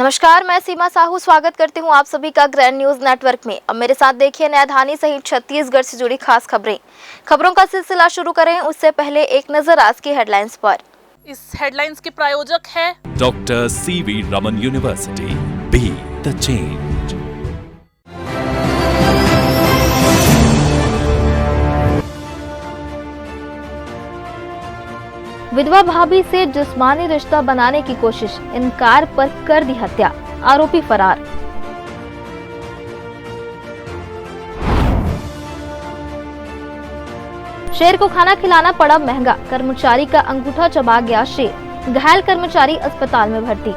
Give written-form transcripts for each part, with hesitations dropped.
नमस्कार, मैं सीमा साहू स्वागत करती हूं आप सभी का ग्रैंड न्यूज नेटवर्क में। अब मेरे साथ देखिए नैधानी सहित छत्तीसगढ़ से जुड़ी खास खबरों का सिलसिला शुरू करें उससे पहले एक नजर आज की हेडलाइंस पर। इस हेडलाइंस के प्रायोजक है doctor CV Raman university, be the change. विधवा भाभी से जिस्मानी रिश्ता बनाने की कोशिश, इनकार पर कर दी हत्या, आरोपी फरार। शेर को खाना खिलाना पड़ा महंगा, कर्मचारी का अंगूठा चबा गया शेर, घायल कर्मचारी अस्पताल में भर्ती।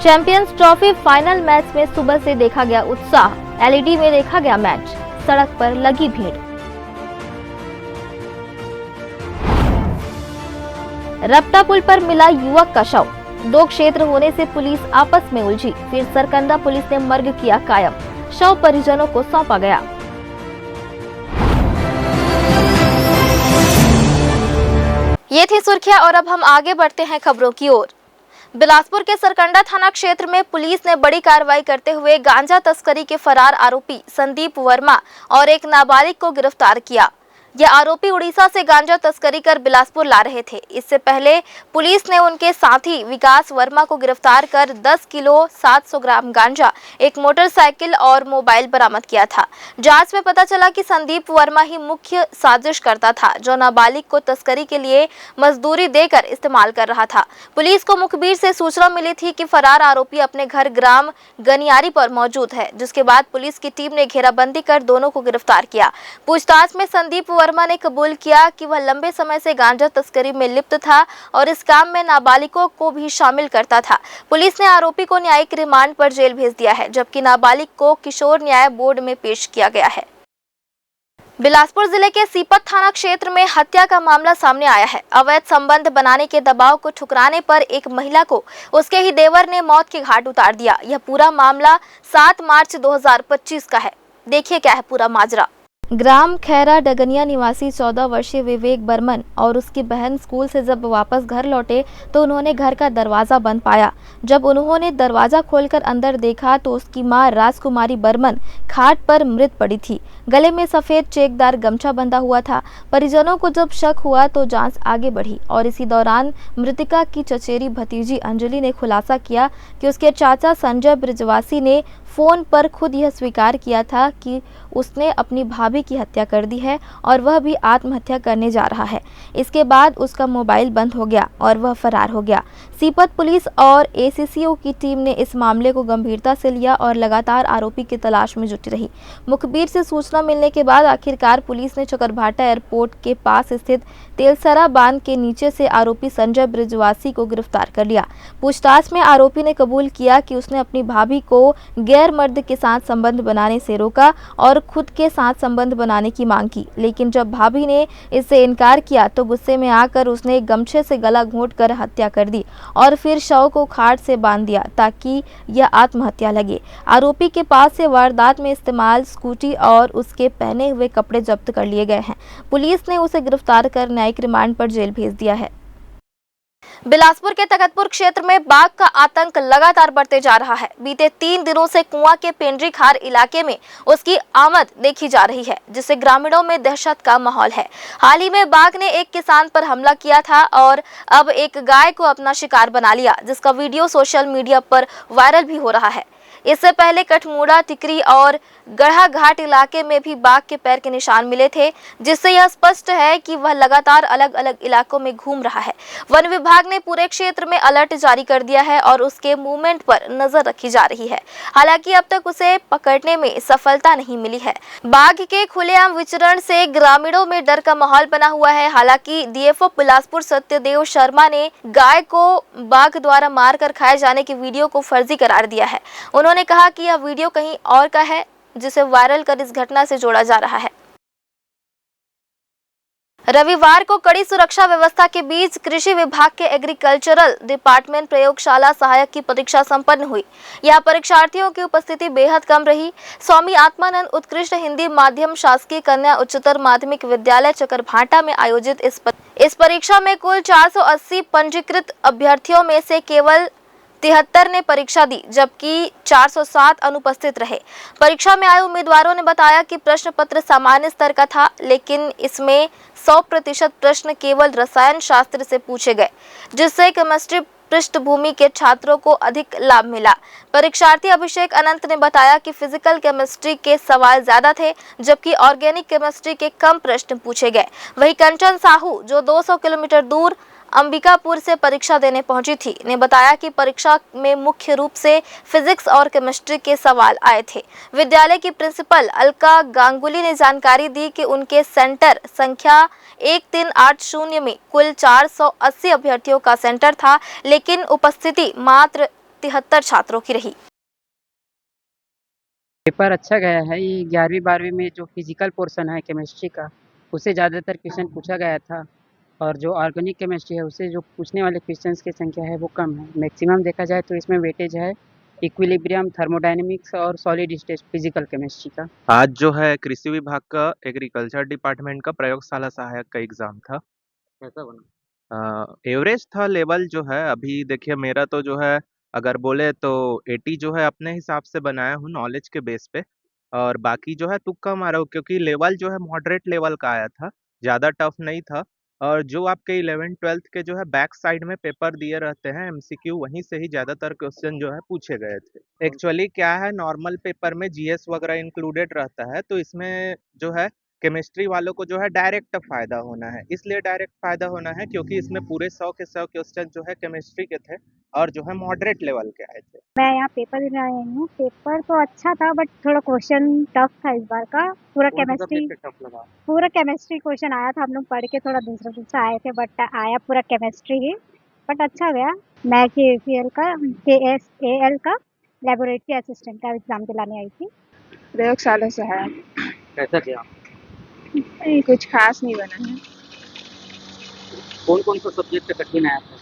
चैंपियंस ट्रॉफी फाइनल मैच में सुबह से देखा गया उत्साह, एलईडी में देखा गया मैच, सड़क पर लगी भीड़। रपटा पुल पर मिला युवक का शव, 2 क्षेत्र होने से पुलिस आपस में उलझी, फिर सरकंडा पुलिस ने मर्ग किया कायम, शव परिजनों को सौंपा गया। ये थी सुर्खियां और अब हम आगे बढ़ते हैं खबरों की ओर। बिलासपुर के सरकंडा थाना क्षेत्र में पुलिस ने बड़ी कार्रवाई करते हुए गांजा तस्करी के फरार आरोपी संदीप वर्मा और एक नाबालिग को गिरफ्तार किया। यह आरोपी उड़ीसा से गांजा तस्करी कर बिलासपुर ला रहे थे। इससे पहले पुलिस ने उनके साथी विकास वर्मा को गिरफ्तार कर 10 किलो 700 ग्राम गांजा, एक मोटरसाइकिल और मोबाइल बरामद किया था। जांच में पता चला कि संदीप वर्मा ही मुख्य साजिश करता था, जो नाबालिग को तस्करी के लिए मजदूरी देकर इस्तेमाल कर रहा था। पुलिस को मुखबिर से सूचना मिली थी कि फरार आरोपी अपने घर ग्राम गनियारी पर मौजूद है, जिसके बाद पुलिस की टीम ने घेराबंदी कर दोनों को गिरफ्तार किया। पूछताछ में संदीप वर्मा ने कबूल किया कि वह लंबे समय से गांजा तस्करी में लिप्त था और इस काम में नाबालिगों को भी शामिल करता था। पुलिस ने आरोपी को न्यायिक रिमांड पर जेल भेज दिया है, जबकि नाबालिग को किशोर न्याय बोर्ड में पेश किया गया है। बिलासपुर जिले के सीपत थाना क्षेत्र में हत्या का मामला सामने आया है। अवैध संबंध बनाने के दबाव को ठुकराने पर एक महिला को उसके ही देवर ने मौत के घाट उतार दिया। यह पूरा मामला 7 मार्च 2025 का है। देखिए क्या है पूरा माजरा। ग्राम खैरा डगनिया निवासी 14 वर्षीय विवेक बर्मन और उसकी बहन स्कूल से जब वापस घर लौटे तो उन्होंने घर का दरवाजा बंद पाया। जब उन्होंने दरवाजा खोलकर अंदर देखा तो उसकी मां राजकुमारी बर्मन खाट पर मृत पड़ी थी। गले में सफेद चेकदार गमछा बंधा हुआ था। परिजनों को जब शक हुआ तो जांच आगे बढ़ी और इसी दौरान मृतका की चचेरी भतीजी अंजलि ने खुलासा किया कि उसके चाचा संजय ब्रिजवासी ने फोन पर खुद यह स्वीकार किया था कि उसने अपनी भाभी की हत्या कर दी है और वह भी आत्महत्या करने जा रहा है। इसके बाद उसका मोबाइल बंद हो गया और वह फरार हो गया। सीपत पुलिस और एसीसीओ की टीम ने इस मामले को गंभीरता से लिया और लगातार आरोपी की तलाश में जुटी रही। मुखबिर से सूचना मिलने के बाद आखिरकार पुलिस ने चकरभाटा एयरपोर्ट के पास स्थित तेलसरा बांध के नीचे से आरोपी संजय ब्रिजवासी को गिरफ्तार कर लिया। पूछताछ में आरोपी ने कबूल किया कि उसने अपनी भाभी को गैर मर्द के साथ संबंध बनाने से रोका और खुद के साथ संबंध बनाने की मांग की, लेकिन जब भाभी ने इससे इनकार किया तो गुस्से में आकर उसने गमछे से गला घोंटकर हत्या कर दी और फिर शव को खाट से बांध दिया ताकि यह आत्महत्या लगे। आरोपी के पास से वारदात में इस्तेमाल स्कूटी और उसके पहने हुए कपड़े जब्त कर लिए गए हैं। पुलिस ने उसे गिरफ्तार कर न्यायिक रिमांड पर जेल भेज दिया है। बिलासपुर के तखतपुर क्षेत्र में बाघ का आतंक लगातार बढ़ते जा रहा है। बीते 3 दिनों से कुआं के पेंड्री खार इलाके में उसकी आमद देखी जा रही है, जिससे ग्रामीणों में दहशत का माहौल है। हाल ही में बाघ ने एक किसान पर हमला किया था और अब एक गाय को अपना शिकार बना लिया, जिसका वीडियो सोशल मीडिया पर वायरल भी हो रहा है। इससे पहले कठमूड़ा, टिकरी और गढ़ा घाट इलाके में भी बाघ के पैर के निशान मिले थे, जिससे यह स्पष्ट है कि वह लगातार अलग अलग इलाकों में घूम रहा है। वन विभाग ने पूरे क्षेत्र में अलर्ट जारी कर दिया है और उसके मूवमेंट पर नजर रखी जा रही है। हालांकि अब तक उसे पकड़ने में सफलता नहीं मिली है। बाघ के खुलेआम विचरण से ग्रामीणों में डर का माहौल बना हुआ है। हालांकि डीएफओ बिलासपुर सत्यदेव शर्मा ने गाय को बाघ द्वारा मारकर खाए जाने की वीडियो को फर्जी करार दिया है। उन्होंने कहा कि यह वीडियो कहीं और का है, जिसे वायरल कर इस घटना से जोड़ा जा रहा है। रविवार को कड़ी सुरक्षा व्यवस्था के बीच कृषि विभाग के एग्रीकल्चरल डिपार्टमेंट प्रयोगशाला सहायक की परीक्षा संपन्न हुई। यह परीक्षार्थियों की उपस्थिति बेहद कम रही। स्वामी आत्मानंद उत्कृष्ट हिंदी माध्यम शासकीय कन्या उच्चतर माध्यमिक विद्यालय चकरभाटा में आयोजित इस परीक्षा में कुल 480 पंजीकृत अभ्यर्थियों में से केवल 73 ने परीक्षा दी, जबकि 407 अनुपस्थित रहे। परीक्षा में आए उम्मीदवारों ने बताया कि प्रश्न पत्र सामान्य स्तर का था, लेकिन इसमें 100% प्रश्न केवल रसायन शास्त्र से पूछे गए, जिससे केमिस्ट्री पृष्ठभूमि के छात्रों को अधिक लाभ मिला। परीक्षार्थी अभिषेक अनंत ने बताया कि फिजिकल केमिस्ट्री के सवाल ज्यादा थे, जबकि ऑर्गेनिक केमिस्ट्री के कम प्रश्न पूछे गए। वहीं कंचन साहू, जो 200 किलोमीटर दूर अंबिकापुर से परीक्षा देने पहुंची थी, ने बताया कि परीक्षा में मुख्य रूप से फिजिक्स और केमिस्ट्री के सवाल आए थे। विद्यालय की प्रिंसिपल अलका गांगुली ने जानकारी दी कि उनके सेंटर संख्या 1380 में कुल 480 अभ्यर्थियों का सेंटर था, लेकिन उपस्थिति मात्र 73 छात्रों की रही। पेपर अच्छा गया है। ये 11वीं 12वीं में जो फिजिकल पोर्शन है केमिस्ट्री का, उससे ज़्यादातर क्वेश्चन पूछा गया था, और जो ऑर्गेनिक केमिस्ट्री है उससे जो पूछने वाले क्वेश्चंस की संख्या है वो कम है। मैक्सिमम देखा जाए तो इसमें वेटेज है इक्विलिब्रियम, थर्मोडायनेमिक्स और सॉलिड स्टेट फिजिकल केमिस्ट्री का। आज जो है कृषि विभाग का एग्रीकल्चर डिपार्टमेंट का प्रयोगशाला सहायक का एग्जाम था। कैसा बना? एवरेज था लेवल जो है। अभी देखिए मेरा तो जो है अगर बोले तो 80 जो है अपने हिसाब से बनाया हूँ नॉलेज के बेस पे, और बाकी जो है तुक्का मारा हूँ क्योंकि लेवल जो है मॉडरेट लेवल का आया था, ज़्यादा टफ नहीं था। और जो आपके 11th-12th के जो है बैक साइड में पेपर दिए रहते हैं एमसीक्यू, वहीं से ही ज़्यादातर क्वेश्चन जो है पूछे गए थे। एक्चुअली क्या है, नॉर्मल पेपर में जीएस वगैरह इंक्लूडेड रहता है, तो इसमें जो है केमिस्ट्री वालों को जो है डायरेक्ट फ़ायदा होना है। इसलिए डायरेक्ट फ़ायदा होना है क्योंकि इसमें पूरे 100 के 100 क्वेश्चन जो है केमिस्ट्री के थे और जो है मॉडरेट लेवल के आए थे। मैं यहाँ पेपर देने आई हूँ। पेपर तो अच्छा था, बट थोड़ा क्वेश्चन टफ था इस बार का। पूरा केमिस्ट्री क्वेश्चन आया था। हम लोग पढ़ के थोड़ा दूसरा आए थे, बट आया पूरा केमिस्ट्री ही, बट अच्छा गया। मैं KAL का लेबोरेटरी असिस्टेंट का एग्जाम दिलाने आई थी। प्रयोगशाला से है। कैसा किया? नहीं, कुछ खास नहीं बना है। कौन कौन सा सब्जेक्ट कठिन आया था?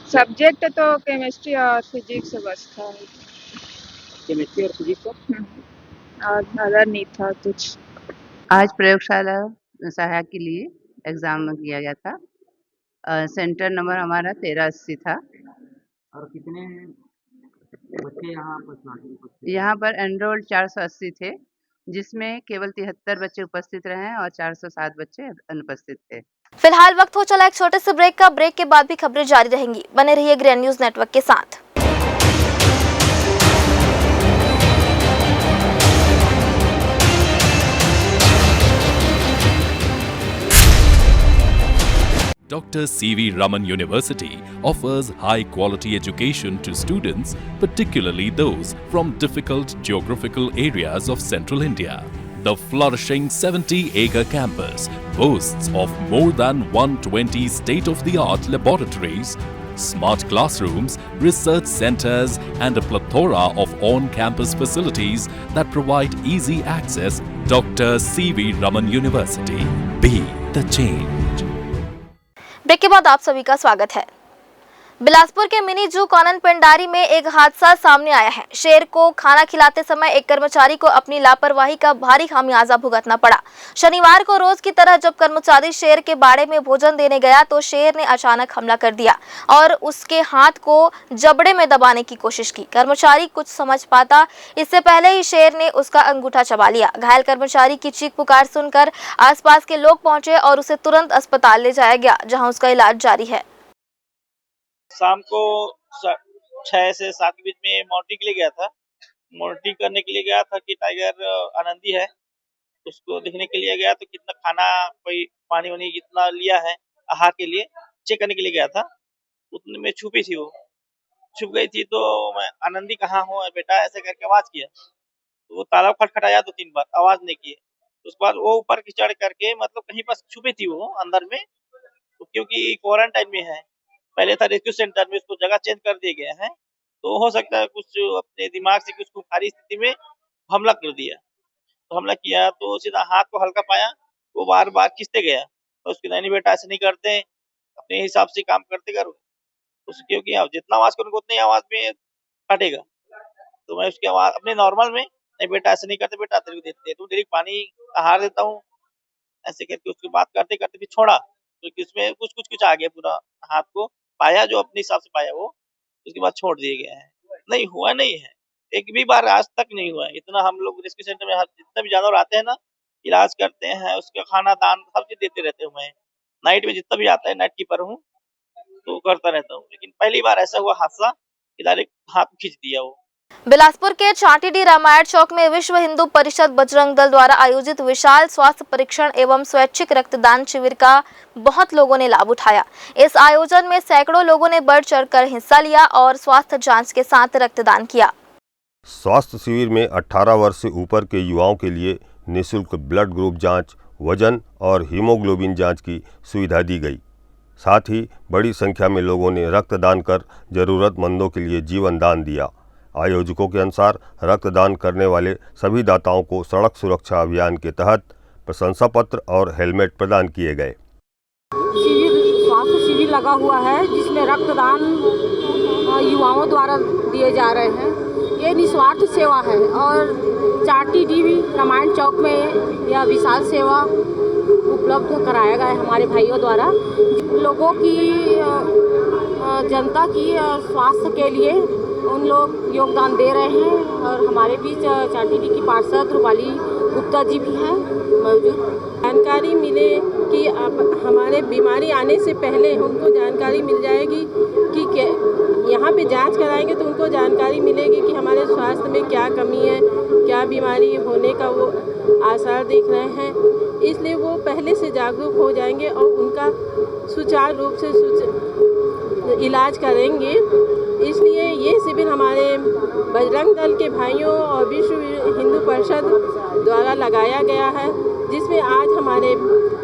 सब्जेक्ट तो केमिस्ट्री और फिजिक्स बस था। केमिस्ट्री और फिजिक्स और अदर नहीं था कुछ। आज प्रयोगशाला सहायक के लिए एग्जाम किया गया था। सेंटर नंबर हमारा 1380 था। और कितने बच्चे यहाँ पर एनरोल्ड 480 थे, जिसमें केवल 73 बच्चे उपस्थित रहे हैं और 407 बच्चे अनुपस्थित थे। फिलहाल वक्त हो चला एक छोटे से ब्रेक का। ब्रेक के बाद भी खबरें जारी रहेंगी। बने रहिए ग्रैंड न्यूज नेटवर्क के साथ। Dr. C.V. Raman University offers high-quality education to students, particularly those from difficult geographical areas of central India. The flourishing 70-acre campus boasts of more than 120 state-of-the-art laboratories, smart classrooms, research centers, and a plethora of on-campus facilities that provide easy access. Dr. C.V. Raman University. Be the change. Break के बाद आप सभी का स्वागत है। बिलासपुर के mini जू Connon Pendari में एक हादसा सामने आया है। शेर को खाना खिलाते समय एक कर्मचारी को अपनी लापरवाही का भारी खामियाजा भुगतना पड़ा। शनिवार को रोज की तरह जब कर्मचारी शेर के बाड़े में भोजन देने गया तो शेर ने अचानक हमला कर दिया और उसके हाथ को जबड़े में दबाने की कोशिश की। कर्मचारी कुछ समझ पाता इससे पहले ही शेर ने उसका अंगूठा चबा लिया। घायल कर्मचारी की चीख पुकार सुनकर आसपास के लोग पहुंचे और उसे तुरंत अस्पताल ले जाया गया, जहां उसका इलाज जारी है। शाम को 6 से 7 के बीच में मॉनिटरिंग के लिए गया था। मॉनिटरिंग करने के लिए गया था कि टाइगर आनंदी है, उसको देखने के लिए गया तो कितना खाना, कोई पानी वानी कितना लिया है आहार के लिए चेक करने के लिए गया था। उतने में छुपी थी, वो छुप गई थी। तो मैं आनंदी कहाँ हो बेटा ऐसे करके आवाज किया, तो वो ताला खटखटाया 2-3 बार, आवाज नहीं की। उसके बाद वो ऊपर की चढ़ करके मतलब कहीं पर छुपी थी वो अंदर में, क्योंकि क्वारंटाइन में है। पहले था रेस्क्यू सेंटर में, उसको जगह चेंज कर दिए गए हैं, तो हो सकता है कुछ अपने दिमाग से कुछ भारी स्थिति में हमला कर दिया। तो हमला किया तो सीधा हाथ को हल्का पाया, वो बार बार खींचते गया। तो उसकी नहीं बेटा ऐसे नहीं करते हैं, अपने हिसाब से काम करते करो क्योंकि आप जितना आवाज करोगे उतनी आवाज में काटेगा। तो मैं उसकी आवाज अपने नॉर्मल में, नहीं बेटा ऐसे नहीं करते, बेटा तेरे को देते तू डायरेक्ट पानी आहार देता हूँ, ऐसे करके उसकी बात करते करते फिर छोड़ा, क्योंकि उसमें कुछ आ गया पूरा हाथ को, पाया जो अपने हिसाब से पाया वो, उसके बाद छोड़ दिए गए हैं। नहीं हुआ नहीं है, एक भी बार आज तक नहीं हुआ है। इतना हम लोग रेस्क्यू सेंटर में जितने भी जानवर आते हैं ना, इलाज करते हैं, उसका खाना दान सब चीज देते रहते हैं। मैं नाइट में जितना भी आता है, नाइट कीपर हूँ तो करता रहता हूँ, लेकिन पहली बार ऐसा हुआ हादसा कि डायरेक्ट हाथ खींच दिया वो। बिलासपुर के चाटीडी रामायण चौक में विश्व हिंदू परिषद बजरंग दल द्वारा आयोजित विशाल स्वास्थ्य परीक्षण एवं स्वैच्छिक रक्तदान शिविर का बहुत लोगों ने लाभ उठाया। इस आयोजन में सैकड़ों लोगों ने बढ़ चढ़कर हिस्सा लिया और स्वास्थ्य जांच के साथ रक्तदान किया। स्वास्थ्य शिविर में 18 वर्ष से ऊपर के युवाओं के लिए निःशुल्क ब्लड ग्रुप जांच, वजन और हीमोग्लोबिन जांच की सुविधा दी गई। साथ ही बड़ी संख्या में लोगों ने रक्तदान कर जरूरतमंदों के लिए जीवन दान दिया। आयोजकों के अनुसार रक्तदान करने वाले सभी दाताओं को सड़क सुरक्षा अभियान के तहत प्रशंसा पत्र और हेलमेट प्रदान किए गए। स्वास्थ्य शिविर लगा हुआ है जिसमें रक्तदान युवाओं द्वारा दिए जा रहे हैं। ये निस्वार्थ सेवा है और चाटीडी रामायण चौक में यह विशाल सेवा उपलब्ध कराया गया है हमारे भाइयों द्वारा। लोगों की जनता की स्वास्थ्य के लिए उन लोग योगदान दे रहे हैं और हमारे बीच चाटीडी की पार्षद रूपाली गुप्ता जी भी हैं मौजूद। जानकारी मिले कि अब हमारे बीमारी आने से पहले उनको जानकारी मिल जाएगी कि यहाँ पे जांच कराएंगे तो उनको जानकारी मिलेगी कि हमारे स्वास्थ्य में क्या कमी है, क्या बीमारी होने का वो आसार देख रहे हैं। इसलिए वो पहले से जागरूक हो जाएंगे और उनका सुचारू रूप से इलाज करेंगे। इसलिए ये शिविर हमारे बजरंग दल के भाइयों और विश्व हिंदू परिषद द्वारा लगाया गया है, जिसमें आज हमारे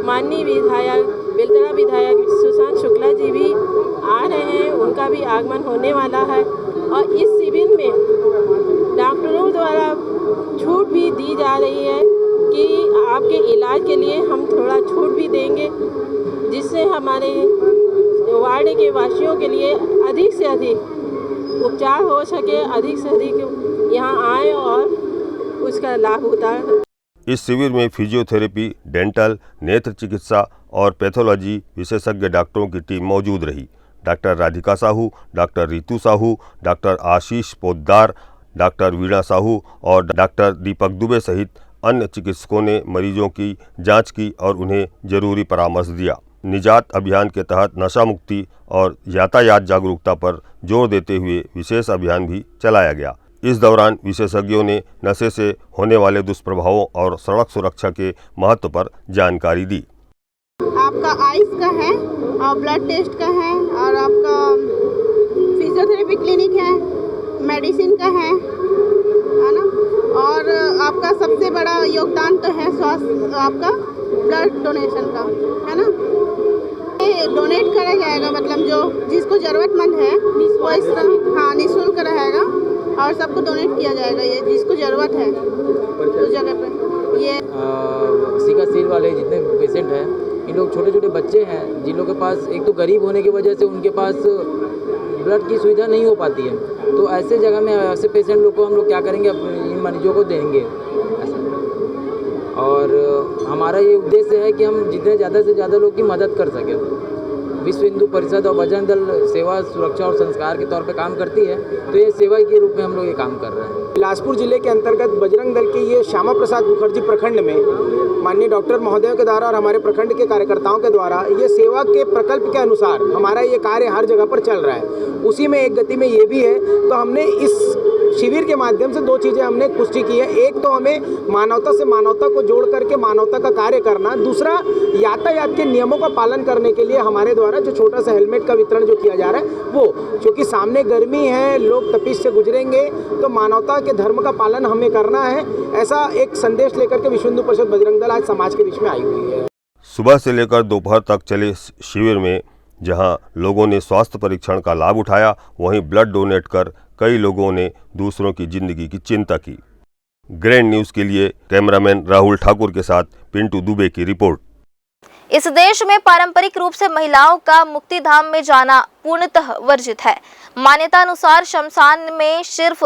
माननीय विधायक बेलतरा विधायक सुशांत शुक्ला जी भी आ रहे हैं, उनका भी आगमन होने वाला है। और इस शिविर में डॉक्टरों द्वारा छूट भी दी जा रही है कि आपके इलाज के लिए हम थोड़ा छूट भी देंगे, जिससे हमारे वार्ड के वासियों के लिए अधिक से अधिक उपचार हो सके, अधिक से अधिक यहाँ आए और उसका लाभ उठाएं। इस शिविर में फिजियोथेरेपी, डेंटल, नेत्र चिकित्सा और पैथोलॉजी विशेषज्ञ डॉक्टरों की टीम मौजूद रही। Doctor Radhika Sahu, doctor Ritu Sahu, doctor Ashish Poddar, doctor Veena Sahu और डॉक्टर दीपक दुबे सहित अन्य चिकित्सकों ने मरीजों की जांच की और उन्हें जरूरी परामर्श दिया। निजात अभियान के तहत नशा मुक्ति और यातायात जागरूकता पर जोर देते हुए विशेष अभियान भी चलाया गया। इस दौरान विशेषज्ञों ने नशे से होने वाले दुष्प्रभावों और सड़क सुरक्षा के महत्व पर जानकारी दी। आपका आइस का है और ब्लड टेस्ट का है और आपका फिजियोथेरेपी क्लिनिक है, मेडिसिन का है ना, और आपका सबसे बड़ा योगदान तो है स्वास्थ्य आपका ब्लड डोनेशन का, है ना। ये डोनेट करा जाएगा, मतलब जो जिसको ज़रूरतमंद है वो इस तरह हाँ निःशुल्क रहेगा और सबको डोनेट किया जाएगा, ये जिसको ज़रूरत है उस जगह पे। ये सिका सील वाले जितने पेशेंट हैं, इन लोग छोटे छोटे बच्चे हैं जिन लोगों के पास एक तो गरीब होने की वजह से उनके पास ब्लड की सुविधा नहीं हो पाती है, तो ऐसे जगह में ऐसे पेशेंट लोग को हम लोग क्या करेंगे, इन मरीजों को देंगे। और हमारा ये उद्देश्य है कि हम जितने ज़्यादा से ज़्यादा लोग की मदद कर सकें। विश्व हिंदू परिषद और बजरंग दल सेवा, सुरक्षा और संस्कार के तौर पे काम करती है, तो ये सेवा के रूप में हम लोग ये काम कर रहे हैं। बिलासपुर जिले के अंतर्गत बजरंग दल के ये श्यामा प्रसाद मुखर्जी प्रखंड में माननीय डॉक्टर महोदयों के द्वारा और हमारे प्रखंड के कार्यकर्ताओं के द्वारा ये सेवा के प्रकल्प के अनुसार हमारा ये कार्य हर जगह पर चल रहा है। उसी में एक गति में ये भी है, तो हमने इस शिविर के माध्यम से दो चीज़ें हमने पुष्टि की है। एक तो हमें मानवता से मानवता को जोड़ करके मानवता का कार्य करना, दूसरा यातायात के नियमों का पालन करने के लिए हमारे द्वारा जो छोटा सा हेलमेट का वितरण जो किया जा रहा है वो, क्योंकि सामने गर्मी है, लोग तपिश से गुजरेंगे, तो मानवता के धर्म का पालन हमें करना है। ऐसा एक संदेश लेकर के विश्व हिंदू परिषद बजरंग दल आज समाज के बीच में आई हुई है। सुबह से लेकर दोपहर तक चले शिविर में जहां लोगों ने स्वास्थ्य परीक्षण का लाभ उठाया, वहीं ब्लड डोनेट कर कई लोगों ने दूसरों की जिंदगी की चिंता की। ग्रैंड न्यूज़ के लिए कैमरामैन राहुल ठाकुर के साथ पिंटू दुबे की रिपोर्ट। इस देश में पारंपरिक रूप से महिलाओं का मुक्ति धाम में जाना पूर्णतः वर्जित है। मान्यता अनुसार शमशान में सिर्फ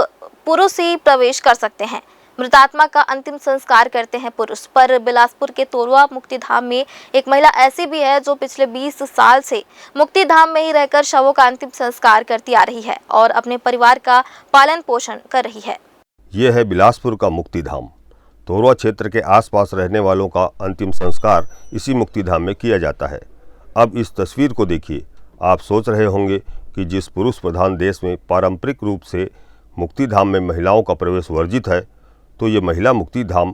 पुरुष ही प्रवेश कर सकते हैं। मृतात्मा का अंतिम संस्कार करते हैं पुरुष। पर बिलासपुर के तोरवा मुक्ति धाम में एक महिला ऐसी भी है जो पिछले 20 साल से मुक्ति धाम में ही रहकर शवों का अंतिम संस्कार करती आ रही है और अपने परिवार का पालन पोषण कर रही है। ये है बिलासपुर का मुक्ति धाम। तोरवा क्षेत्र के आसपास रहने वालों का अंतिम संस्कार इसी मुक्ति धाम में किया जाता है। अब इस तस्वीर को देखिए। आप सोच रहे होंगे कि जिस पुरुष प्रधान देश में पारंपरिक रूप से मुक्ति धाम में महिलाओं का प्रवेश वर्जित है, तो ये महिला मुक्ति धाम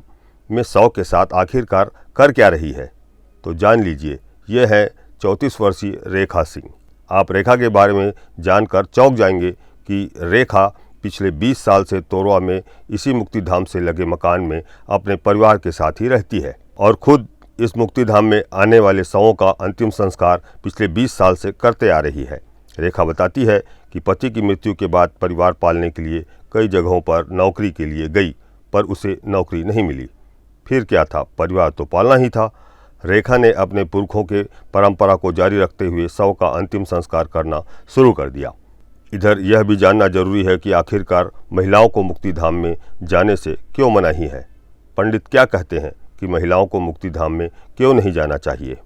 में शव के साथ आखिरकार कर क्या रही है? तो जान लीजिए। ये है 34 वर्षीय रेखा सिंह। आप रेखा के बारे में जानकर चौंक जाएंगे कि रेखा पिछले 20 साल से तोरवा में इसी मुक्ति धाम से लगे मकान में अपने परिवार के साथ ही रहती है और खुद इस मुक्ति धाम में आने वाले शवों का अंतिम संस्कार पिछले 20 साल से करते आ रही है। रेखा बताती है कि पति की मृत्यु के बाद परिवार पालने के लिए कई जगहों पर नौकरी के लिए गई, पर उसे नौकरी नहीं मिली। फिर क्या था, परिवार तो पालना ही था। रेखा ने अपने पुरखों के परंपरा को जारी रखते हुए शव का अंतिम संस्कार करना शुरू कर दिया। इधर यह भी जानना जरूरी है कि आखिरकार महिलाओं को मुक्ति धाम में जाने से क्यों मनाही है। पंडित क्या कहते हैं कि महिलाओं को मुक्ति धाम में क्यों नहीं जाना चाहिए।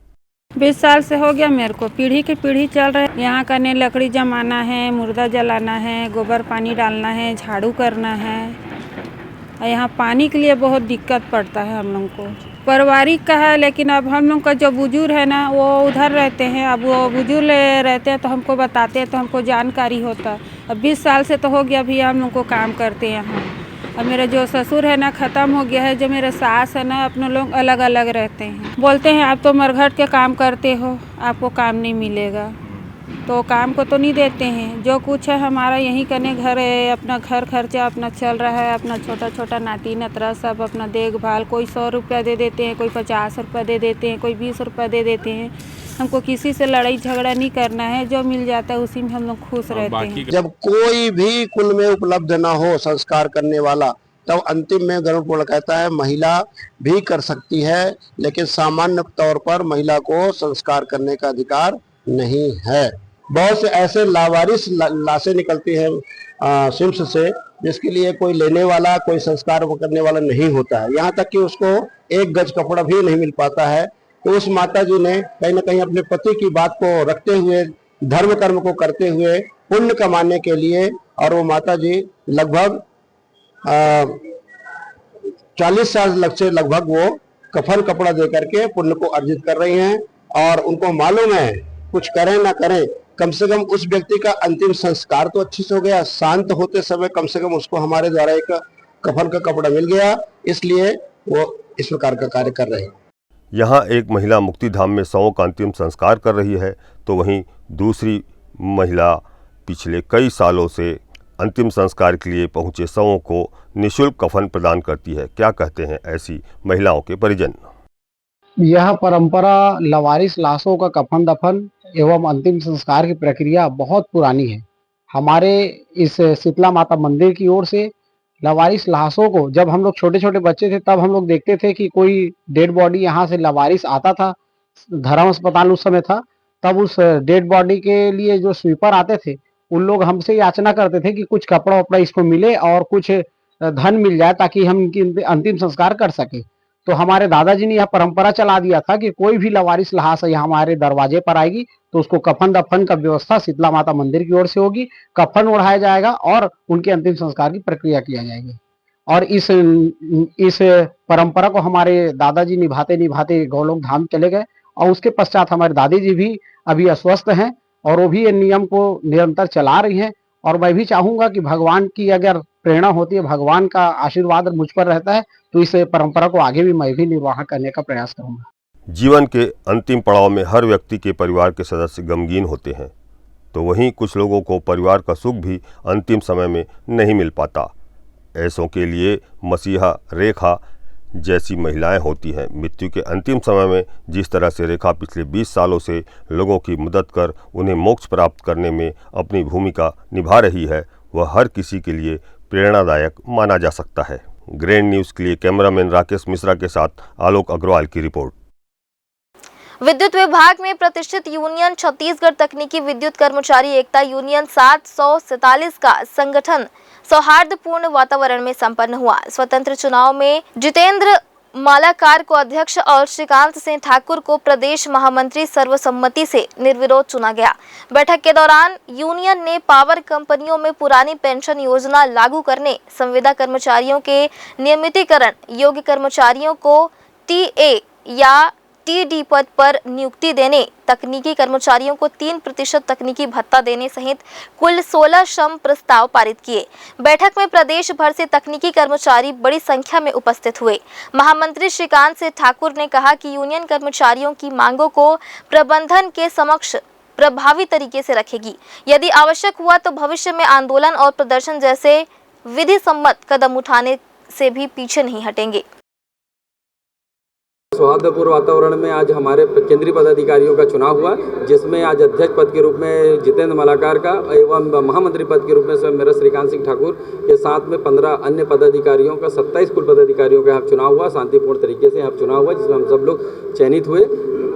20 साल से हो गया मेरे को, पीढ़ी की पीढ़ी चल रहा है। यहाँ करने लकड़ी जमाना है, मुर्दा जलाना है, गोबर पानी डालना है, झाड़ू करना है। यहाँ पानी के लिए बहुत दिक्कत पड़ता है हम लोग को। पारिवारिक का है, लेकिन अब हम लोग का जो बुजुर्ग है ना, वो उधर रहते हैं। अब वो बुजुर्ग रहते हैं तो हमको बताते हैं तो हमको जानकारी होता है। अब 20 साल से तो हो गया भी हम लोग को काम करते हैं यहाँ। अब मेरा जो ससुर है ना ख़त्म हो गया है, जो मेरे सास है ना, अपने लोग अलग अलग रहते हैं। बोलते हैं आप तो मरघट के काम करते हो, आपको काम नहीं मिलेगा, तो काम को तो नहीं देते हैं। जो कुछ है हमारा यहीं करने घर है, अपना घर खर्चा अपना चल रहा है, अपना छोटा छोटा नाती नतरा सब अपना देखभाल। कोई 100 रुपया दे देते हैं, कोई 50 रुपया दे देते हैं, कोई 20 रुपया दे देते हैं। हमको किसी से लड़ाई झगड़ा नहीं करना है, जो मिल जाता है उसी में हम लोग खुश रहते हैं। जब कोई भी कुल में उपलब्ध न हो संस्कार करने वाला, तब अंतिम में गरुड़ पुराण कहता है महिला भी कर सकती है, लेकिन सामान्य तौर पर महिला को संस्कार करने का अधिकार नहीं है। बहुत से ऐसे लावारिस लाशें निकलती हैं सिम्स से, जिसके लिए कोई लेने वाला, कोई संस्कार करने वाला नहीं होता है। यहाँ तक कि उसको 1 गज कपड़ा भी नहीं मिल पाता है। तो उस माता जी ने कहीं न कहीं अपने पति की बात को रखते हुए, धर्म कर्म को करते हुए, पुण्य कमाने के लिए, और वो माता जी लगभग 40 साल से लगभग वो कफन कपड़ा दे करके पुण्य को अर्जित कर रही हैं। और उनको मालूम है कुछ करें ना करें, कम से कम उस व्यक्ति का अंतिम संस्कार तो अच्छे से हो गया। शांत होते समय कम से कम उसको हमारे द्वारा एक कफन का कपड़ा मिल गया, इसलिए वो इस प्रकार का कार्य कर रहे हैं। यहाँ एक महिला मुक्ति धाम में शवों का अंतिम संस्कार कर रही है, तो वहीं दूसरी महिला पिछले कई सालों से अंतिम संस्कार के लिए पहुँचे शवों को निःशुल्क कफन प्रदान करती है। क्या कहते हैं ऐसी महिलाओं के परिजन। यह परंपरा लवारिस लाशों का कफन दफन एवं अंतिम संस्कार की प्रक्रिया बहुत पुरानी है। हमारे इस शीतला माता मंदिर की ओर से लवारिस लाशों को, जब हम लोग छोटे छोटे बच्चे थे तब हम लोग देखते थे कि कोई डेड बॉडी यहाँ से लवारिस आता था। धर्म अस्पताल उस समय था, तब उस डेड बॉडी के लिए जो स्वीपर आते थे उन लोग हमसे याचना करते थे कि कुछ कपड़ा वपड़ा इसको मिले और कुछ धन मिल जाए ताकि हम इनकी अंतिम संस्कार कर सके। तो हमारे दादाजी ने यह परंपरा चला दिया था कि कोई भी लवारिस लाश यहाँ हमारे दरवाजे पर आएगी तो उसको कफन दफन का व्यवस्था शीतला माता मंदिर की ओर से होगी। कफन ओढ़ाया जाएगा और उनके अंतिम संस्कार की प्रक्रिया किया जाएगी। और इस परंपरा को हमारे दादाजी निभाते निभाते गौलोक धाम चले गए और उसके पश्चात हमारे दादी जी भी अभी अस्वस्थ हैं और वो भी ये नियम को निरंतर चला रही हैं। और मैं भी चाहूँगा कि भगवान की अगर प्रेरणा होती है, भगवान का आशीर्वाद मुझ पर रहता है, तो इस परंपरा को आगे भी मैं भी निर्वाह करने का प्रयास करूँगा। जीवन के अंतिम पड़ाव में हर व्यक्ति के परिवार के सदस्य गमगीन होते हैं, तो वहीं कुछ लोगों को परिवार का सुख भी अंतिम समय में नहीं मिल पाता। ऐसों के लिए मसीहा रेखा जैसी महिलाएं होती हैं। मृत्यु के अंतिम समय में जिस तरह से रेखा पिछले 20 सालों से लोगों की मदद कर उन्हें मोक्ष प्राप्त करने में अपनी भूमिका निभा रही है, वह हर किसी के लिए प्रेरणादायक माना जा सकता है। ग्रैंड न्यूज़ के लिए कैमरामैन राकेश मिश्रा के साथ आलोक अग्रवाल की रिपोर्ट। विद्युत विभाग में प्रतिष्ठित यूनियन छत्तीसगढ़ तकनीकी विद्युत कर्मचारी एकता यूनियन 747 का संगठन सौहार्दपूर्ण वातावरण में संपन्न हुआ। स्वतंत्र चुनाव में जितेंद्र मालाकार को अध्यक्ष और श्रीकांत सिंह ठाकुर को प्रदेश महामंत्री सर्वसम्मति से निर्विरोध चुना गया। बैठक के दौरान यूनियन ने पावर कंपनियों में पुरानी पेंशन योजना लागू करने, संविदा कर्मचारियों के नियमितीकरण, योग्य कर्मचारियों को टीए या टीडी पद पर नियुक्ति देने, तकनीकी कर्मचारियों को 3% तकनीकी भत्ता देने सहित कुल 16 श्रम प्रस्ताव पारित किए। बैठक में प्रदेश भर से तकनीकी कर्मचारी बड़ी संख्या में उपस्थित हुए। महामंत्री श्रीकांत सिंह ठाकुर ने कहा कि यूनियन कर्मचारियों की मांगों को प्रबंधन के समक्ष प्रभावी तरीके से रखेगी। यदि आवश्यक हुआ तो भविष्य में आंदोलन और प्रदर्शन जैसे विधि सम्मत कदम उठाने से भी पीछे नहीं हटेंगे। सौहार्दपूर्ण वातावरण में आज हमारे केंद्रीय पदाधिकारियों का चुनाव हुआ, जिसमें आज अध्यक्ष पद के रूप में जितेंद्र मालाकार का एवं महामंत्री पद के रूप में स्वयं मेरा श्रीकांत सिंह ठाकुर के साथ में 15 अन्य पदाधिकारियों का 27 कुल पदाधिकारियों का यहाँ चुनाव हुआ। शांतिपूर्ण तरीके से यहाँ चुनाव हुआ, जिसमें हम सब लोग चयनित हुए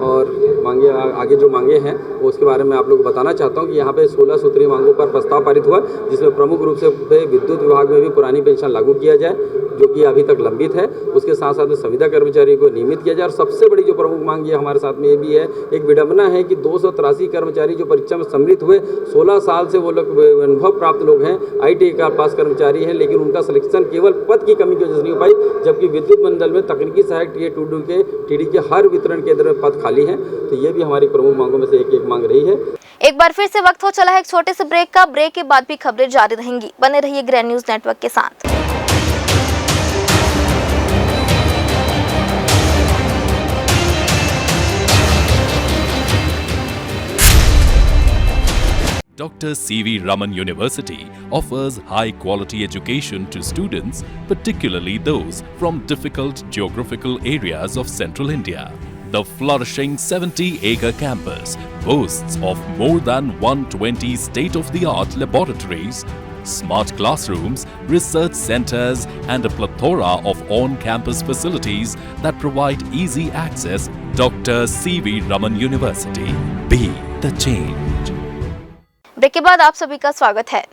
और मांगे आगे जो मांगे हैं वो उसके बारे में आप लोग को बताना चाहता हूँ कि यहाँ पे 16 सूत्रीय मांगों पर प्रस्ताव पारित हुआ, जिसमें प्रमुख रूप से विद्युत विभाग में भी पुरानी पेंशन लागू किया जाए, जो कि अभी तक लंबित है। उसके साथ साथ में संविदा कर्मचारियों को नियमित किया जाए और सबसे बड़ी जो प्रमुख मांग ये हमारे साथ में ये भी है, एक विडंबना है कि 283 कर्मचारी जो परीक्षा में सम्मिलित हुए, 16 साल से वो लोग अनुभव प्राप्त लोग हैं, ITI का पास कर्मचारी हैं, लेकिन उनका सिलेक्शन केवल पद की कमी की वजह से नहीं हो पाई, जबकि विद्युत मंडल में तकनीकी सहायक टीडी के हर वितरण केंद्र में पद खाली हैं। तो ये भी हमारी प्रमुख मांगों में से एक मांग रही है। एक बार फिर से वक्त हो चला है एक छोटे से ब्रेक का। ब्रेक के बाद भी खबरें जारी रहेंगी। बने रहिए ग्रैंड न्यूज नेटवर्क के साथ। Dr. C.V. Raman University offers high-quality education to students, particularly those from difficult geographical areas of central India. The flourishing 70-acre campus boasts of more than 120 state-of-the-art laboratories, smart classrooms, research centers, and a plethora of on-campus facilities that provide easy access. Dr. C.V. Raman University. Be the change. Break के बाद आप सभी का स्वागत है।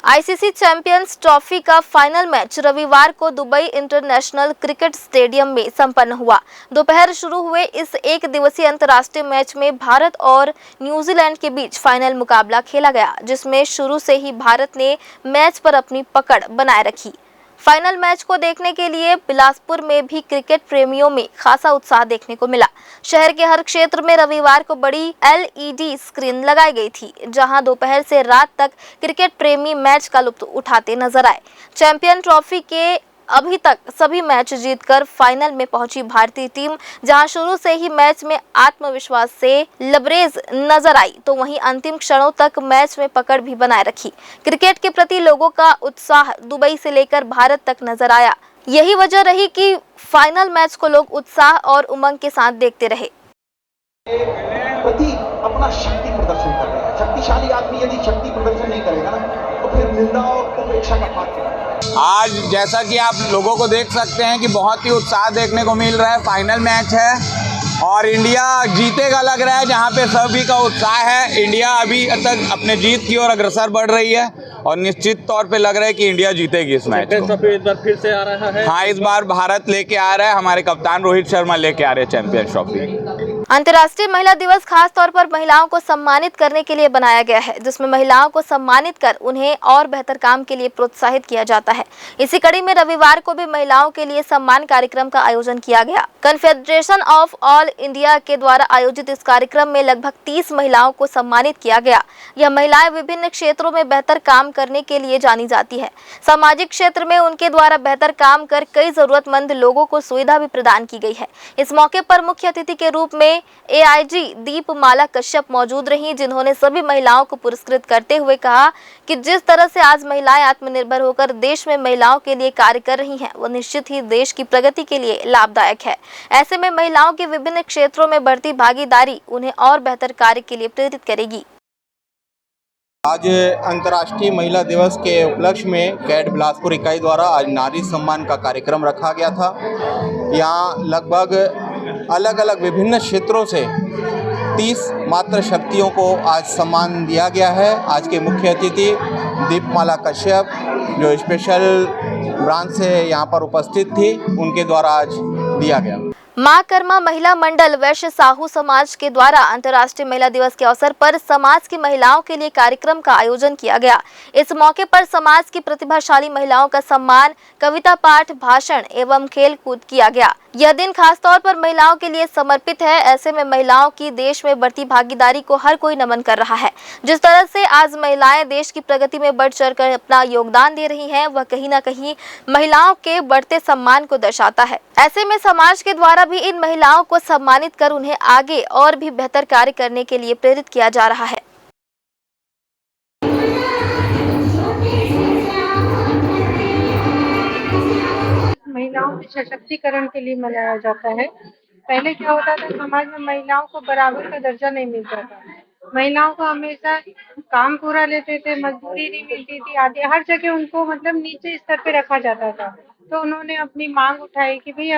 ICC champions trophy का final match रविवार को दुबई इंटरनेशनल क्रिकेट स्टेडियम में संपन्न हुआ। दोपहर शुरू हुए इस एक दिवसीय अंतर्राष्ट्रीय मैच में भारत और न्यूजीलैंड के बीच फाइनल मुकाबला खेला गया, जिसमें शुरू से ही भारत ने मैच पर अपनी पकड़ बनाए रखी। फाइनल मैच को देखने के लिए बिलासपुर में भी क्रिकेट प्रेमियों में खासा उत्साह देखने को मिला। शहर के हर क्षेत्र में रविवार को बड़ी LED स्क्रीन लगाई गई थी, जहां दोपहर से रात तक क्रिकेट प्रेमी मैच का लुत्फ उठाते नजर आए। चैंपियन ट्रॉफी के अभी तक सभी मैच जीतकर फाइनल में पहुंची भारतीय टीम जहां शुरू से ही मैच में आत्मविश्वास से लबरेज नजर आई, तो वहीं अंतिम क्षणों तक मैच में पकड़ भी बनाए रखी। क्रिकेट के प्रति लोगों का उत्साह दुबई से लेकर भारत तक नजर आया। यही वजह रही कि फाइनल मैच को लोग उत्साह और उमंग के साथ देखते रहे। प्रति अपना शक्ति प्रदर्शन कर रहे हैं। शक्तिशाली आदमी यदि शक्ति प्रदर्शन नहीं करेगा ना, तो फिर निंदा और उपेक्षा का पात्र है। आज जैसा कि आप लोगों को देख सकते हैं कि बहुत ही उत्साह देखने को मिल रहा है। फाइनल मैच है और इंडिया जीतेगा लग रहा है, जहां पे सभी का उत्साह है। इंडिया अभी तक अपने जीत की ओर अग्रसर बढ़ रही है और निश्चित तौर पे लग रहा है कि इंडिया जीतेगी इस मैच को। इस बार फिर से आ रहा है। हाँ, इस बार भारत लेके आ रहा है, हमारे कप्तान रोहित शर्मा लेके आ रहे हैं चैंपियंस ट्रॉफी। अंतर्राष्ट्रीय महिला दिवस खास तौर पर महिलाओं को सम्मानित करने के लिए बनाया गया है, जिसमें महिलाओं को सम्मानित कर उन्हें और बेहतर काम के लिए प्रोत्साहित किया जाता है। इसी कड़ी में रविवार को भी महिलाओं के लिए सम्मान कार्यक्रम का आयोजन किया गया। कन्फेडरेशन ऑफ ऑल इंडिया के द्वारा आयोजित इस कार्यक्रम में लगभग 30 महिलाओं को सम्मानित किया गया। यह महिलाएं विभिन्न क्षेत्रों में बेहतर काम करने के लिए जानी जाती है। सामाजिक क्षेत्र में उनके द्वारा बेहतर काम कर कई जरूरतमंद लोगों को सुविधा भी प्रदान की गई है। इस मौके पर मुख्य अतिथि के रूप में AIG दीपमाला कश्यप मौजूद रहीं, जिन्होंने सभी महिलाओं को पुरस्कृत करते हुए कहा कि जिस तरह से आज महिलाएं आत्मनिर्भर होकर देश में महिलाओं के लिए कार्य कर रही हैं, वो निश्चित ही देश की प्रगति के लिए लाभदायक है। ऐसे में महिलाओं की विभिन्न क्षेत्रों में बढ़ती भागीदारी उन्हें और बेहतर कार्य के लिए प्रेरित करेगी। आज अंतर्राष्ट्रीय महिला दिवस के उपलक्ष्य में कैट बिलासपुर इकाई द्वारा आज नारी सम्मान का कार्यक्रम रखा गया था। यहाँ लगभग अलग अलग विभिन्न क्षेत्रों से 30 मात्र शक्तियों को आज सम्मान दिया गया है। आज के मुख्य अतिथि दीपमाला कश्यप जो स्पेशल ब्रांच से यहाँ पर उपस्थित थी, उनके द्वारा आज दिया गया। मां कर्मा महिला मंडल वैश्य साहू समाज के द्वारा अंतर्राष्ट्रीय महिला दिवस के अवसर पर समाज की महिलाओं के लिए कार्यक्रम का आयोजन किया गया। इस मौके पर समाज की प्रतिभाशाली महिलाओं का सम्मान, कविता पाठ, भाषण एवं खेल कूद किया गया। यह दिन खास तौर पर महिलाओं के लिए समर्पित है। ऐसे में महिलाओं की देश में बढ़ती भागीदारी को हर कोई नमन कर रहा है। जिस तरह से आज महिलाएं देश की प्रगति में बढ़ चढ़ कर अपना योगदान दे रही हैं, वह कहीं न कहीं महिलाओं के बढ़ते सम्मान को दर्शाता है। ऐसे में समाज के द्वारा भी इन महिलाओं को सम्मानित कर उन्हें आगे और भी बेहतर कार्य करने के लिए प्रेरित किया जा रहा है। महिलाओं के सशक्तिकरण के लिए मनाया जाता है। पहले क्या होता था, समाज में महिलाओं को बराबर का दर्जा नहीं मिलता था। महिलाओं को हमेशा काम पूरा लेते थे, मजदूरी नहीं मिलती थी, आदि हर जगह उनको मतलब नीचे स्तर पे रखा जाता था। तो उन्होंने अपनी मांग उठाई कि भाई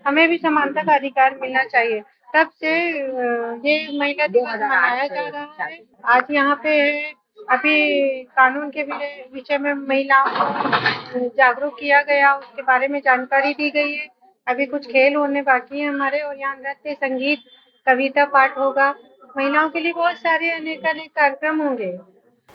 हमें भी समानता का अधिकार मिलना चाहिए। तब से ये महिला दिवस मनाया जा रहा है। आज यहाँ पे अभी कानून के विषय में महिलाओं को जागरूक किया गया, उसके बारे में जानकारी दी गई है। अभी कुछ खेल होने बाकी है हमारे, और यहाँ नृत्य, संगीत, कविता पाठ होगा। महिलाओं के लिए बहुत सारे अनेक कार्यक्रम होंगे।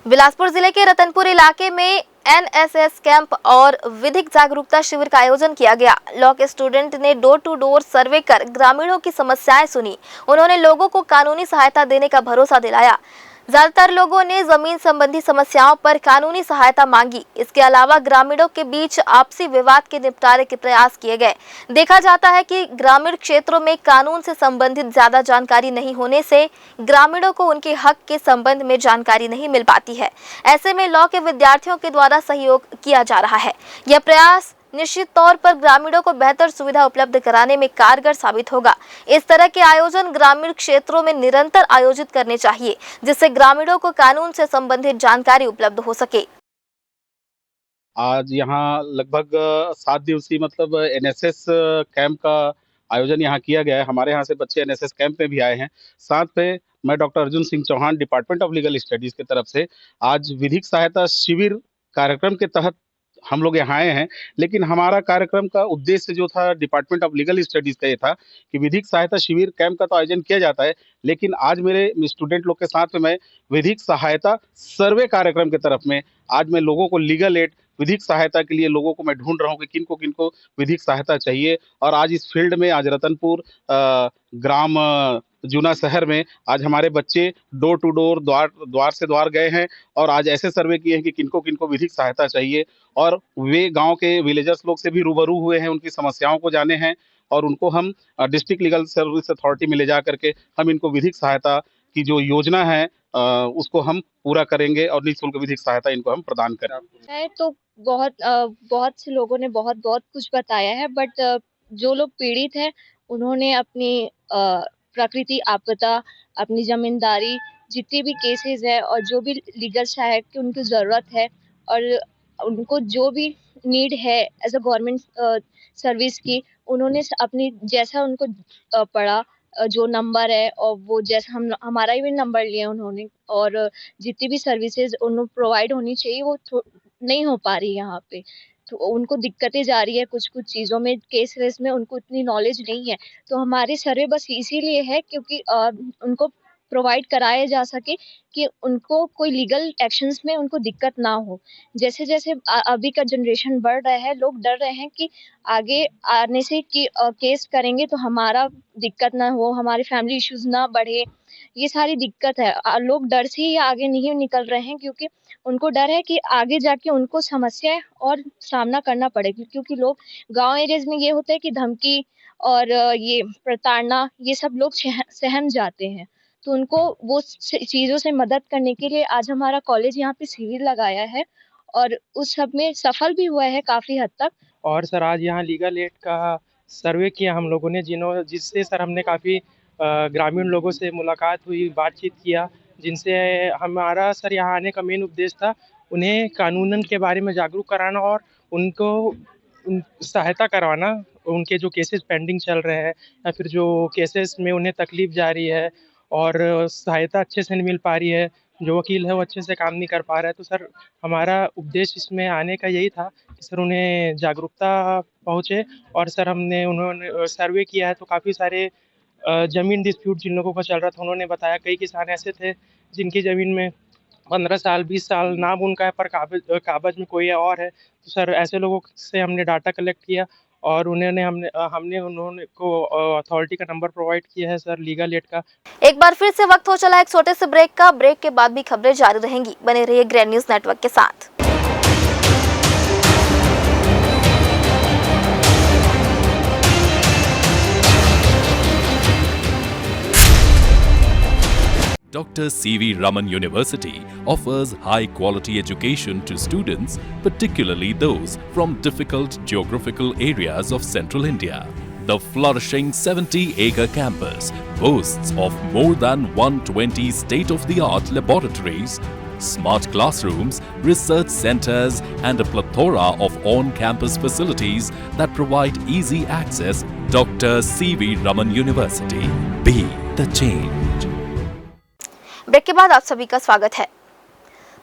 बिलासपुर जिले के रतनपुर इलाके में NSS कैंप और विधिक जागरूकता शिविर का आयोजन किया गया। लॉ के स्टूडेंट ने डोर टू डोर सर्वे कर ग्रामीणों की समस्याएं सुनी। उन्होंने लोगों को कानूनी सहायता देने का भरोसा दिलाया। ज्यादातर लोगों ने जमीन संबंधी समस्याओं पर कानूनी सहायता मांगी। इसके अलावा ग्रामीणों के बीच आपसी विवाद के निपटारे के प्रयास किए गए। देखा जाता है कि ग्रामीण क्षेत्रों में कानून से संबंधित ज्यादा जानकारी नहीं होने से ग्रामीणों को उनके हक के संबंध में जानकारी नहीं मिल पाती है। ऐसे में लॉ के विद्यार्थियों के द्वारा सहयोग किया जा रहा है। यह प्रयास निश्चित तौर पर ग्रामीणों को बेहतर सुविधा उपलब्ध कराने में कारगर साबित होगा। इस तरह के आयोजन ग्रामीण क्षेत्रों में निरंतर आयोजित करने चाहिए, जिससे ग्रामीणों को कानून से संबंधित जानकारी उपलब्ध हो सके। आज यहाँ लगभग 7 दिवसीय मतलब NSS कैंप का आयोजन यहाँ किया गया है। हमारे यहाँ से बच्चे NSS कैंप में भी आए हैं। साथ में मैं doctor Arjun Singh Chauhan, department of legal studies की तरफ से आज विधिक सहायता शिविर कार्यक्रम के तहत हम लोग यहाँ आए हैं। लेकिन हमारा कार्यक्रम का उद्देश्य जो था डिपार्टमेंट ऑफ लीगल स्टडीज का ये था कि विधिक सहायता शिविर कैंप का तो आयोजन किया जाता है, लेकिन आज मेरे स्टूडेंट लोग के साथ में मैं विधिक सहायता सर्वे कार्यक्रम के तरफ में आज मैं लोगों को लीगल एड, विधिक सहायता के लिए लोगों को मैं ढूंढ रहा हूँ कि किनको किनको विधिक सहायता चाहिए। और आज इस फील्ड में आज रतनपुर ग्राम जूना शहर में आज हमारे बच्चे डोर टू डोर, द्वार से द्वार गए हैं और आज ऐसे सर्वे किए हैं कि किनको किनको विधिक सहायता चाहिए। और वे गांव के विलेजर्स लोग से भी रूबरू हुए हैं, उनकी समस्याओं को जाने हैं और उनको हम डिस्ट्रिक्ट लीगल सर्विस अथॉरिटी में ले जा करके हम इनको विधिक सहायता की जो योजना है उसको हम पूरा करेंगे और निःशुल्क विधिक सहायता इनको हम प्रदान करेंगे। तो बहुत से लोगों ने बहुत कुछ बताया है, बट जो लोग पीड़ित हैं उन्होंने अपनी प्रकृति आपदा, अपनी जमींदारी, जितनी भी केसेस है और जो भी लीगल सहायक की उनको ज़रूरत है और उनको जो भी नीड है एज अ गवर्नमेंट सर्विस की, उन्होंने अपनी जैसा उनको पड़ा जो नंबर है और वो जैसा हमारा भी नंबर लिया उन्होंने, और जितनी भी सर्विसेज उनको प्रोवाइड होनी चाहिए वो नहीं हो पा रही यहाँ पे। तो उनको दिक्कतें जा रही है कुछ चीज़ों में, केस वेस में उनको इतनी नॉलेज नहीं है। तो हमारे सर्वे बस इसीलिए है क्योंकि उनको प्रोवाइड कराया जा सके कि उनको कोई लीगल एक्शंस में उनको दिक्कत ना हो। जैसे जैसे अभी का जनरेशन बढ़ रहा है, लोग डर रहे हैं कि आगे आने से कि केस करेंगे तो हमारा दिक्कत ना हो, हमारे फैमिली इश्यूज ना बढ़े, ये सारी दिक्कत है। लोग डर से ही आगे नहीं निकल रहे हैं क्योंकि उनको डर है कि आगे जाके उनको समस्या और सामना करना पड़ेगा, क्योंकि लोग गांव एरियाज में ये होता है कि धमकी और ये प्रताड़ना ये सब लोग सहम जाते हैं। तो उनको वो चीज़ों से मदद करने के लिए आज हमारा कॉलेज यहाँ पे शिविर लगाया है और उस सब में सफल भी हुआ है काफ़ी हद तक। और सर आज यहाँ लीगल एड का सर्वे किया हम लोगों ने, जिससे सर हमने काफ़ी ग्रामीण लोगों से मुलाकात हुई, बातचीत किया, जिनसे हमारा सर यहाँ आने का मेन उद्देश्य था उन्हें कानूनन के बारे में जागरूक कराना और उनको सहायता करवाना उनके जो केसेस पेंडिंग चल रहे हैं या फिर जो केसेस में उन्हें तकलीफ जा रही है और सहायता अच्छे से नहीं मिल पा रही है, जो वकील है वो अच्छे से काम नहीं कर पा रहा है। तो सर हमारा उद्देश्य इसमें आने का यही था कि सर उन्हें जागरूकता पहुँचे। और सर उन्होंने सर्वे किया है तो काफ़ी सारे ज़मीन डिस्प्यूट जिन लोगों का चल रहा था, उन्होंने बताया कई किसान ऐसे थे जिनकी ज़मीन में 15 साल 20 साल नाम उनका है पर कागज़ में कोई और है। तो सर ऐसे लोगों से हमने डाटा कलेक्ट किया और हमने उन्होंने को अथॉरिटी का नंबर प्रोवाइड किया है सर लीगल एड का। एक बार फिर से वक्त हो चला एक छोटे से ब्रेक का। ब्रेक के बाद भी खबरें जारी रहेंगी, बने रहिए ग्रैंड न्यूज नेटवर्क के साथ। Dr. C.V. Raman University offers high-quality education to students, particularly those from difficult geographical areas of central India. The flourishing 70-acre campus boasts of more than 120 state-of-the-art laboratories, smart classrooms, research centers, and a plethora of on-campus facilities that provide easy access. Dr. C.V. Raman University. Be the change. Break के बाद आप सभी का स्वागत है।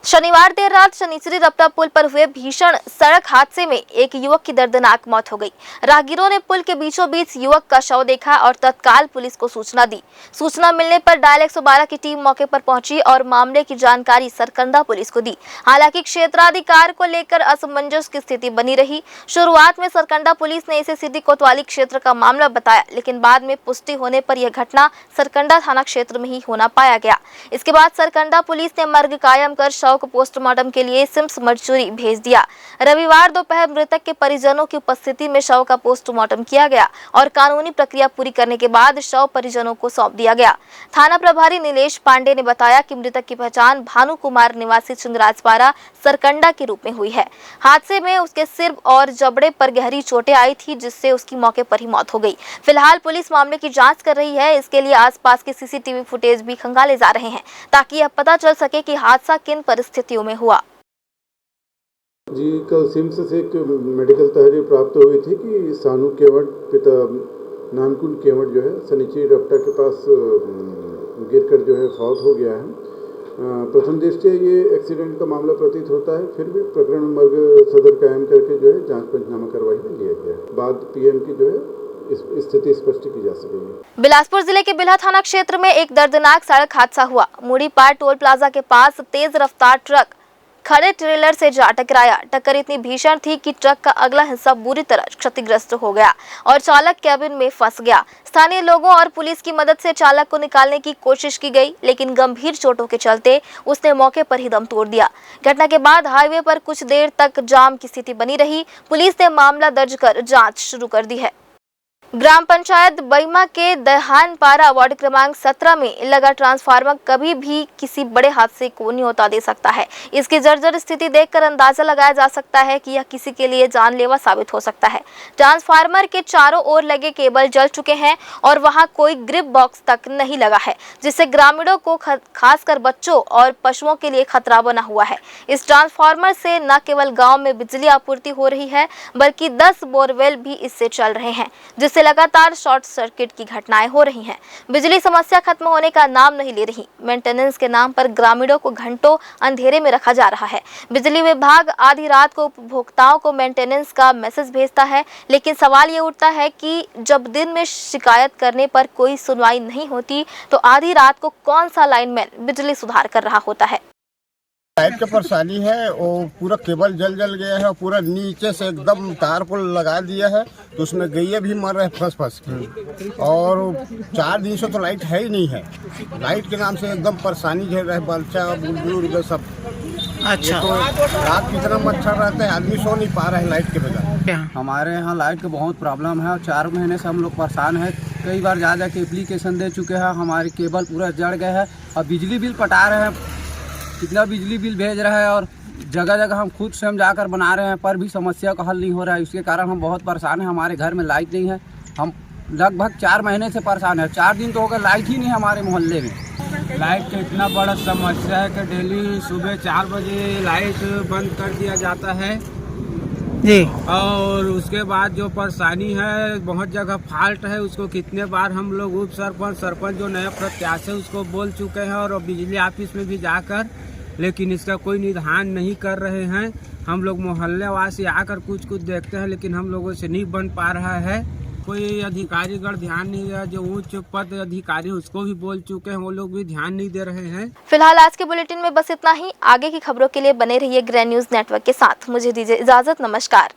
शनिवार देर रात शनिचरी रपटा पुल पर हुए भीषण सड़क हादसे में एक युवक की दर्दनाक मौत हो गई। राहगीरों ने पुल के बीचों बीच युवक का शव देखा और तत्काल पुलिस को सूचना दी। सूचना मिलने पर डायल 112 की टीम मौके पर पहुंची और मामले की जानकारी सरकंडा पुलिस को दी। हालांकि क्षेत्राधिकार को लेकर असमंजस की स्थिति बनी रही। शुरुआत में सरकंडा पुलिस ने इसे सिटी कोतवाली क्षेत्र का मामला बताया, लेकिन बाद में पुष्टि होने पर यह घटना सरकंडा थाना क्षेत्र में ही होना पाया गया। इसके बाद सरकंडा पुलिस ने मर्ग कायम कर शव को पोस्टमार्टम के लिए सिम्स मर्चुरी भेज दिया। रविवार दोपहर मृतक के परिजनों की उपस्थिति में शव का पोस्टमार्टम किया गया और कानूनी प्रक्रिया पूरी करने के बाद शव परिजनों को सौंप दिया गया। थाना प्रभारी नीलेश पांडे ने बताया कि मृतक की पहचान भानु कुमार निवासी चिंगराजपारा सरकंडा के रूप में हुई है। हादसे में उसके सिर और जबड़े पर गहरी चोटें आई थी, जिससे उसकी मौके पर ही मौत हो गई। फिलहाल पुलिस मामले की जांच कर रही है। इसके लिए आसपास के सीसीटीवी फुटेज भी खंगाले जा रहे हैं ताकि यह पता चल सके कि हादसा किन परिस्थितियों में हुआ। जी, कल सिम्स से एक मेडिकल तहरीर प्राप्त हुई थी कि सानू केवट पिता नानकुन केवट जो है शनिचरी रपटा के पास गिरकर जो है फौत हो गया है। प्रथम दृष्टया ये एक्सीडेंट का मामला प्रतीत होता है, फिर भी प्रकरण मर्ग सदर कायम करके जो है जांच पंचनामा कार्रवाई में लिया गया है। बाद पीएम की जो है स्थिति स्पष्ट की जा सकेगी। बिलासपुर जिले के बिल्हा थाना क्षेत्र में एक दर्दनाक सड़क हादसा हुआ। मुड़ीपार टोल प्लाजा के पास तेज रफ्तार ट्रक खड़े ट्रेलर से जा टकराया। टक्कर इतनी भीषण थी कि ट्रक का अगला हिस्सा बुरी तरह क्षतिग्रस्त हो गया और चालक कैबिन में फंस गया। स्थानीय लोगों और पुलिस की मदद से चालक को निकालने की कोशिश की गई, लेकिन गंभीर चोटों के चलते उसने मौके पर ही दम तोड़ दिया। घटना के बाद हाईवे पर कुछ देर तक जाम की स्थिति बनी रही। पुलिस ने मामला दर्ज कर जांच शुरू कर दी है। ग्राम पंचायत बैमा के दहानपारा वार्ड क्रमांक 17 में लगा ट्रांसफार्मर कभी भी किसी बड़े हादसे को न्योता दे सकता है। इसकी जर्जर स्थिति देखकर अंदाजा लगाया जा सकता है कि यह किसी के लिए जानलेवा साबित हो सकता है। ट्रांसफार्मर के चारों ओर लगे केबल जल चुके हैं और वहां कोई ग्रिप बॉक्स तक नहीं लगा है, जिससे ग्रामीणों को खासकर बच्चों और पशुओं के लिए खतरा बना हुआ है। इस ट्रांसफार्मर से न केवल गाँव में बिजली आपूर्ति हो रही है, बल्कि 10 बोरवेल भी इससे चल रहे हैं, जिससे लगातार शॉर्ट सर्किट की घटनाएं हो रही हैं। बिजली समस्या खत्म होने का नाम नहीं ले रही। मेंटेनेंस के नाम पर ग्रामीणों को घंटों अंधेरे में रखा जा रहा है। बिजली विभाग आधी रात को उपभोक्ताओं को मेंटेनेंस का मैसेज भेजता है, लेकिन सवाल ये उठता है कि जब दिन में शिकायत करने पर कोई सुनवाई नहीं होती, तो आधी रात को कौन सा लाइनमैन बिजली सुधार कर रहा होता है। लाइट की परेशानी है, वो पूरा केबल जल गया है और पूरा नीचे से एकदम तार को लगा दिया है, तो उसमें गैया भी मर रहे फंस के। और 4 दिन से तो लाइट है ही नहीं है। लाइट के नाम से एकदम परेशानी झेल रहे बच्चा बुजुर्ग सब। अच्छा, तो रात की तरह मच्छर रहते हैं, आदमी सो नहीं पा रहे हैं लाइट के बगैर। हमारे यहाँ लाइट का बहुत प्रॉब्लम है और 4 महीने से हम लोग परेशान हैं। कई बार जा के एप्लीकेशन दे चुके हैं, हमारी केबल पूरा जड़ गए है और बिजली बिल पटा रहे हैं, कितना बिजली बिल भेज रहा है और जगह जगह हम खुद से जाकर बना रहे हैं, पर भी समस्या का हल नहीं हो रहा है। इसके कारण हम बहुत परेशान हैं। हमारे घर में लाइट नहीं है, हम लगभग 4 महीने से परेशान हैं। 4 दिन तो हो गए लाइट ही नहीं हमारे मोहल्ले में। लाइट का इतना बड़ा समस्या है कि डेली सुबह 4 बजे लाइट बंद कर दिया जाता है जी। और उसके बाद जो परेशानी है, बहुत जगह फॉल्ट है, उसको कितने बार हम लोग उप सरपंच जो नया प्रत्याशी उसको बोल चुके हैं और बिजली ऑफिस में भी जाकर, लेकिन इसका कोई निदान नहीं कर रहे हैं। हम लोग मोहल्ले वासी आकर कुछ देखते हैं, लेकिन हम लोगों से नहीं बन पा रहा है। कोई अधिकारीगण ध्यान नहीं दिया, जो उच्च पद अधिकारी उसको भी बोल चुके हैं, वो लोग भी ध्यान नहीं दे रहे हैं। फिलहाल आज के बुलेटिन में बस इतना ही। आगे की खबरों के लिए बने रहिए ग्रैंड न्यूज नेटवर्क के साथ। मुझे दीजिए इजाजत, नमस्कार।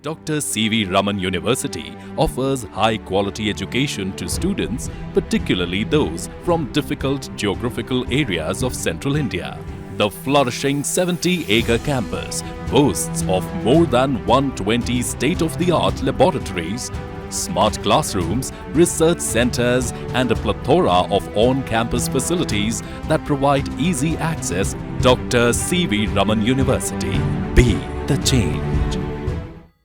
Dr. C.V. Raman University offers high-quality education to students, particularly those from difficult geographical areas of central India. The flourishing 70-acre campus boasts of more than 120 state-of-the-art laboratories, smart classrooms, research centers, and a plethora of on-campus facilities that provide easy access. Dr. C.V. Raman University. Be the change.